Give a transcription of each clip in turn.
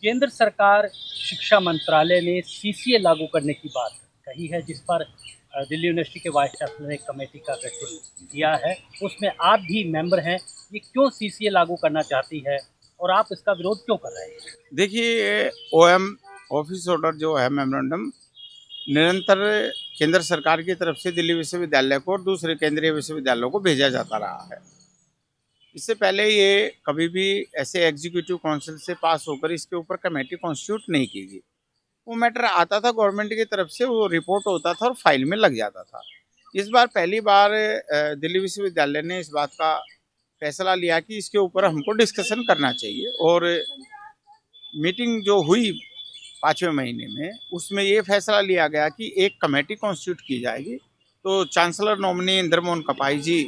केंद्र सरकार शिक्षा मंत्रालय ने सीसीए लागू करने की बात कही है, जिस पर दिल्ली यूनिवर्सिटी के वाइस चांसलर ने एक कमेटी का गठन किया है। उसमें आप भी मेंबर हैं। ये क्यों सीसीए लागू करना चाहती है और आप इसका विरोध क्यों कर रहे हैं? देखिए, ओएम ऑफिस ऑर्डर जो है मेमोरेंडम निरंतर केंद्र सरकार की तरफ से दिल्ली विश्वविद्यालय को और दूसरे केंद्रीय विश्वविद्यालयों को भेजा जाता रहा है। इससे पहले ये कभी भी ऐसे एग्जीक्यूटिव काउंसिल से पास होकर इसके ऊपर कमेटी कॉन्स्टिट्यूट नहीं की गई। वो मैटर आता था गवर्नमेंट की तरफ से, वो रिपोर्ट होता था और फाइल में लग जाता था। इस बार पहली बार दिल्ली विश्वविद्यालय ने इस बात का फैसला लिया कि इसके ऊपर हमको डिस्कशन करना चाहिए, और मीटिंग जो हुई 5वें महीने में उसमें ये फैसला लिया गया कि एक कमेटी कॉन्स्टिट्यूट की जाएगी। तो चांसलर नॉमिनी इंद्रमोहन कपाई जी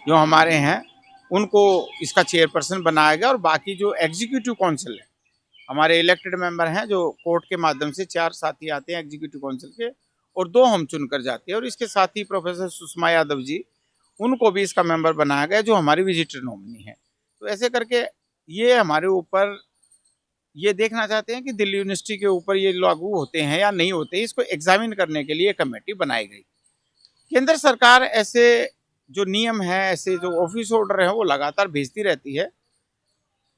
जो हमारे हैं उनको इसका चेयरपर्सन बनाया गया, और बाकी जो एग्जीक्यूटिव काउंसिल है, हमारे इलेक्टेड मेंबर हैं जो कोर्ट के माध्यम से 4 साथी आते हैं एग्जीक्यूटिव काउंसिल के, और 2 हम चुनकर जाते हैं। और इसके साथ ही प्रोफेसर सुषमा यादव जी, उनको भी इसका मेंबर बनाया गया जो हमारी विजिटर नॉमिनी है। तो ऐसे करके ये हमारे ऊपर ये देखना चाहते हैं कि दिल्ली यूनिवर्सिटी के ऊपर ये लागू होते हैं या नहीं होते, इसको एग्जामिन करने के लिए कमेटी बनाई गई। केंद्र सरकार ऐसे जो नियम है, ऐसे जो ऑफिस ऑर्डर है, वो लगातार भेजती रहती है।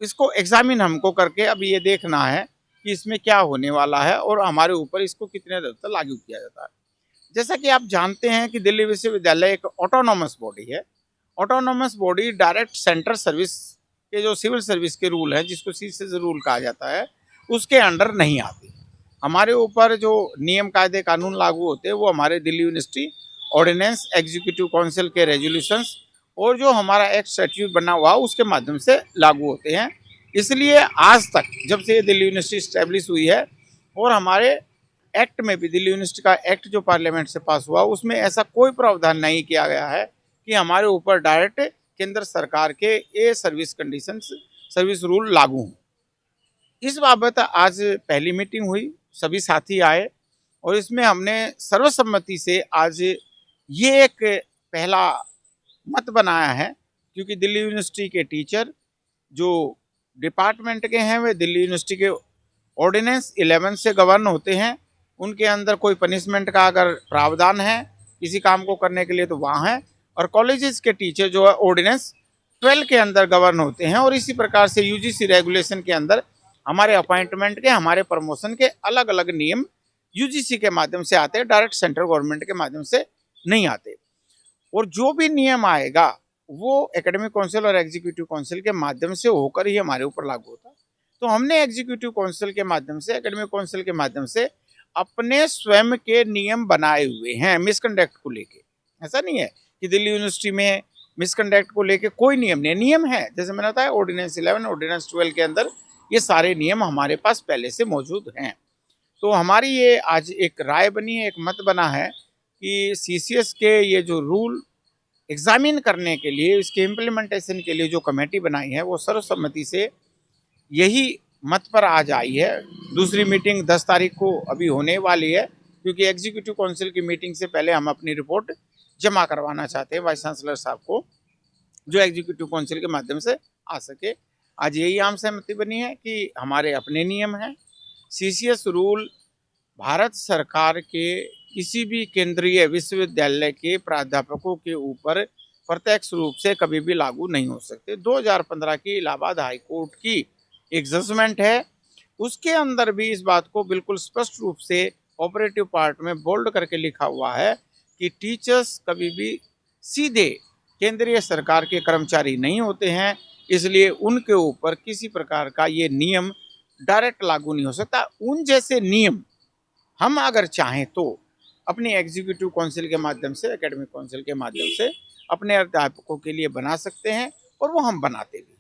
इसको एग्जामिन हमको करके अब ये देखना है कि इसमें क्या होने वाला है और हमारे ऊपर इसको कितने देर तक लागू किया जाता है। जैसा कि आप जानते हैं कि दिल्ली विश्वविद्यालय एक ऑटोनॉमस बॉडी है। Autonomous body direct central service के जो सिविल सर्विस के रूल है, जिसको सीसीए रूल कहा जाता है, उसके अंडर नहीं आती। हमारे ऊपर जो नियम कायदे कानून लागू होते हैं वो हमारे Delhi university ordinance, executive council के रेजोल्यूशंस और जो हमारा एक्ट स्टैट्यूट बना हुआ उसके माध्यम से लागू होते हैं। इसलिए आज तक जब से ये दिल्ली यूनिवर्सिटी स्टैब्लिश हुई है, और हमारे एक्ट में भी, दिल्ली यूनिवर्सिटी का एक्ट जो पार्लियामेंट से पास हुआ, उसमें ऐसा कोई प्रावधान नहीं किया गया है कि हमारे ऊपर डायरेक्ट केंद्र सरकार के ये सर्विस कंडीशंस, सर्विस रूल लागू हों। इस बाबत आज पहली मीटिंग हुई, सभी साथी आए, और इसमें हमने सर्वसम्मति से आज ये एक पहला मत बनाया है, क्योंकि दिल्ली यूनिवर्सिटी के टीचर जो डिपार्टमेंट के हैं वे दिल्ली यूनिवर्सिटी के ऑर्डिनेंस 11 से गवर्न होते हैं। उनके अंदर कोई पनिशमेंट का अगर प्रावधान है किसी काम को करने के लिए तो वहाँ है, और कॉलेजेस के टीचर जो है ऑर्डिनेंस 12 के अंदर गवर्न होते हैं। और इसी प्रकार से यूजीसी रेगुलेशन के अंदर हमारे अपॉइंटमेंट के, हमारे प्रमोशन के अलग अलग नियम यूजीसी के माध्यम से आते हैं, डायरेक्ट सेंट्रल गवर्नमेंट के माध्यम से नहीं आते। और जो भी नियम आएगा वो एकेडमिक काउंसिल और एग्जीक्यूटिव काउंसिल के माध्यम से होकर ही हमारे ऊपर लागू होता है। तो हमने एग्जीक्यूटिव काउंसिल के माध्यम से, एकेडमिक काउंसिल के माध्यम से अपने स्वयं के नियम बनाए हुए हैं मिसकंडक्ट को लेके। ऐसा नहीं है कि दिल्ली यूनिवर्सिटी में मिसकंडक्ट को लेके कोई नियम नहीं, नियम है। जैसे मैंने बताया ऑर्डिनेंस 11, ऑर्डिनेंस 12 के अंदर ये सारे नियम हमारे पास पहले से मौजूद हैं। तो हमारी ये आज एक राय बनी है, एक मत बना है कि सीसीएस के ये जो रूल एग्जामिन करने के लिए, इसके इम्प्लीमेंटेशन के लिए जो कमेटी बनाई है, वो सर्वसम्मति से यही मत पर आज आई है। दूसरी मीटिंग 10 तारीख को अभी होने वाली है, क्योंकि एग्जीक्यूटिव काउंसिल की मीटिंग से पहले हम अपनी रिपोर्ट जमा करवाना चाहते हैं वाइस चांसलर साहब को, जो एग्जीक्यूटिव काउंसिल के माध्यम से आ सके। आज यही आम सहमति बनी है कि हमारे अपने नियम हैं। सीसीएस रूल भारत सरकार के किसी भी केंद्रीय विश्वविद्यालय के प्राध्यापकों के ऊपर प्रत्यक्ष रूप से कभी भी लागू नहीं हो सकते। 2015 की इलाहाबाद हाई कोर्ट की एक जजमेंट है, उसके अंदर भी इस बात को बिल्कुल स्पष्ट रूप से ऑपरेटिव पार्ट में बोल्ड करके लिखा हुआ है कि टीचर्स कभी भी सीधे केंद्रीय सरकार के कर्मचारी नहीं होते हैं, इसलिए उनके ऊपर किसी प्रकार का ये नियम डायरेक्ट लागू नहीं हो सकता। उन जैसे नियम हम अगर चाहें तो अपनी एग्जीक्यूटिव काउंसिल के माध्यम से, एकेडमिक काउंसिल के माध्यम से अपने अध्यापकों के लिए बना सकते हैं, और वो हम बनाते भी।